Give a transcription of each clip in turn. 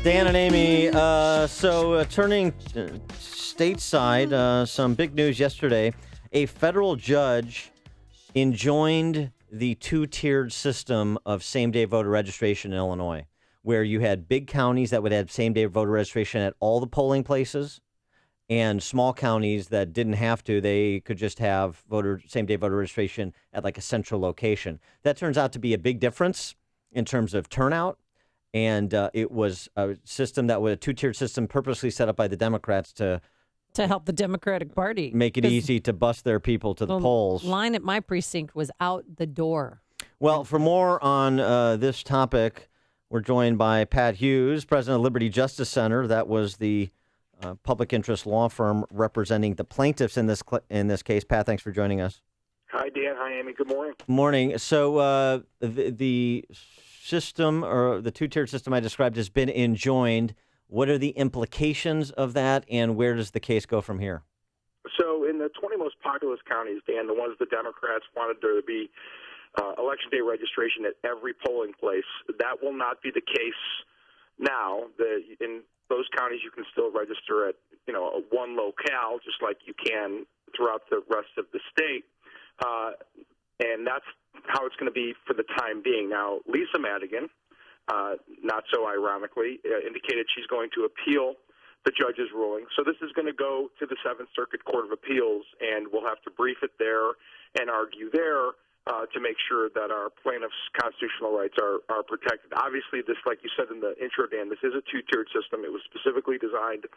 Dan and Amy, turning stateside, some big news yesterday. A federal judge enjoined the two-tiered system of same-day voter registration in Illinois, where you had big counties that would have same-day voter registration at all the polling places, and small counties that didn't have to. They could just have same-day voter registration at like a central location. That turns out to be a big difference in terms of turnout. And it was a system that was a two-tiered system purposely set up by the Democrats to help the Democratic Party. Make it easy to bus their people to the polls. The line at my precinct was out the door. Well, for more on this topic, we're joined by Pat Hughes, president of Liberty Justice Center. That was the public interest law firm representing the plaintiffs in this case. Pat, thanks for joining us. Hi, Dan. Hi, Amy. Good morning. Morning. So the system, or the two-tiered system I described, has been enjoined. What are the implications of that, and where does the case go from here? So in the 20 most populous counties, Dan, the ones the Democrats wanted there to be election day registration at every polling place, that will not be the case now. In those counties, you can still register at one locale, just like you can throughout the rest of the state. And that's how it's going to be for the time being. Now, Lisa Madigan, not so ironically, indicated she's going to appeal the judge's ruling. So this is going to go to the Seventh Circuit Court of Appeals, and we'll have to brief it there and argue there to make sure that our plaintiffs' constitutional rights are protected. Obviously, this, like you said in the intro, Dan, this is a two-tiered system. It was specifically designed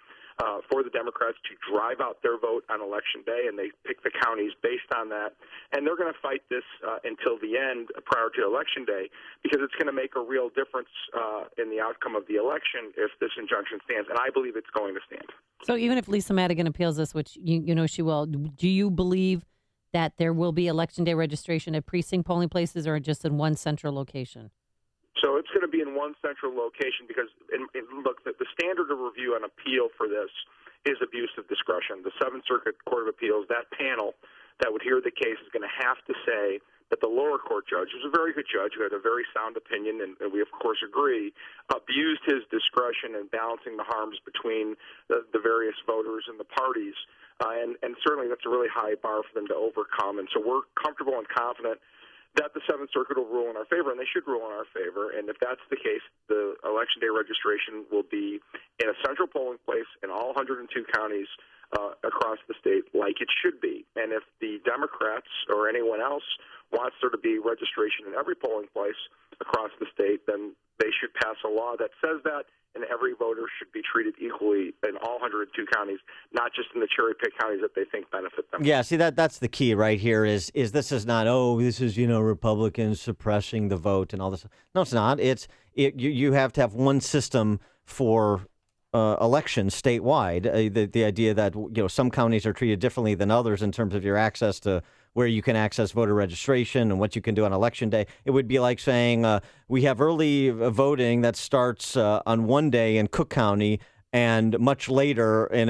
for the Democrats to drive out their vote on Election Day, and they pick the counties based on that. And they're going to fight this until the end prior to Election Day, because it's going to make a real difference in the outcome of the election if this injunction stands, and I believe it's going to stand. So even if Lisa Madigan appeals this, which you know she will, do you believe that there will be Election Day registration at precinct polling places, or just in one central location? So it's going to be in one central location because, look, the standard of review and appeal for this is abuse of discretion. The Seventh Circuit Court of Appeals, that panel that would hear the case, is going to have to say that the lower court judge, who's a very good judge, who had a very sound opinion, and we, of course, agree, abused his discretion in balancing the harms between the various voters and the parties. And certainly that's a really high bar for them to overcome. And so we're comfortable and confident that the Seventh Circuit will rule in our favor, and they should rule in our favor. And if that's the case, the Election Day registration will be in a central polling place in all 102 counties across the state, like it should be. And if the Democrats or anyone else wants there to be registration in every polling place across the state, then they should pass a law that says that, and every voter should be treated equally in all 102 counties, not just in the cherry-pick counties that they think benefit them. Yeah, see, that's the key right here is this is not, this is, Republicans suppressing the vote and all this. No, it's not. You have to have one system for elections statewide. The idea that, some counties are treated differently than others in terms of your access to where you can access voter registration and what you can do on Election Day. It would be like saying we have early voting that starts on one day in Cook County and much later in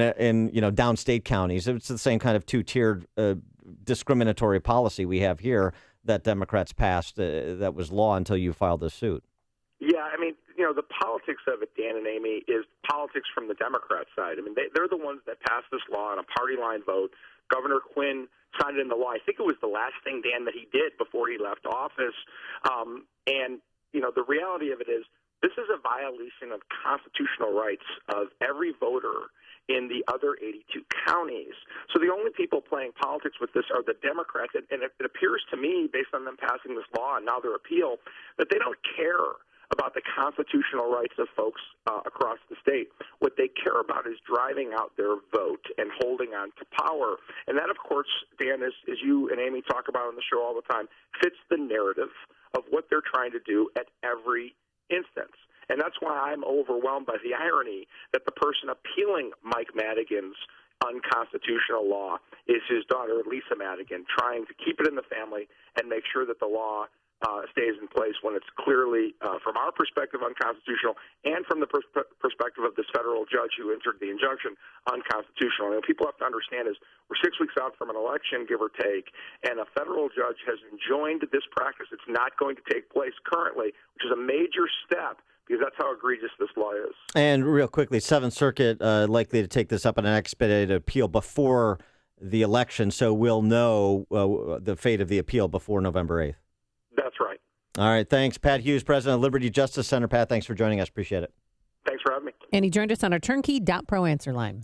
downstate counties. It's the same kind of two-tiered discriminatory policy we have here that Democrats passed that was law until you filed this suit. Yeah, I mean, the politics of it, Dan and Amy, is politics from the Democrat side. I mean, they're the ones that passed this law on a party line vote. Governor Quinn signed it into law. I think it was the last thing, Dan, that he did before he left office. The reality of it is this is a violation of constitutional rights of every voter in the other 82 counties. So the only people playing politics with this are the Democrats. And it appears to me, based on them passing this law and now their appeal, that they don't care about the constitutional rights of folks across the state. What they care about is driving out their vote and holding on to power. And that, of course, Dan, as you and Amy talk about on the show all the time, fits the narrative of what they're trying to do at every instance. And that's why I'm overwhelmed by the irony that the person appealing Mike Madigan's unconstitutional law is his daughter, Lisa Madigan, trying to keep it in the family and make sure that the law stays in place when it's clearly, from our perspective, unconstitutional, and from the perspective of this federal judge who entered the injunction, unconstitutional. And what people have to understand is we're 6 weeks out from an election, give or take, and a federal judge has enjoined this practice. It's not going to take place currently, which is a major step because that's how egregious this law is. And real quickly, Seventh Circuit likely to take this up in an expedited appeal before the election, so we'll know the fate of the appeal before November 8th. That's right. All right. Thanks, Pat Hughes, president of Liberty Justice Center. Pat, thanks for joining us. Appreciate it. Thanks for having me. And he joined us on our turnkey.pro answer line.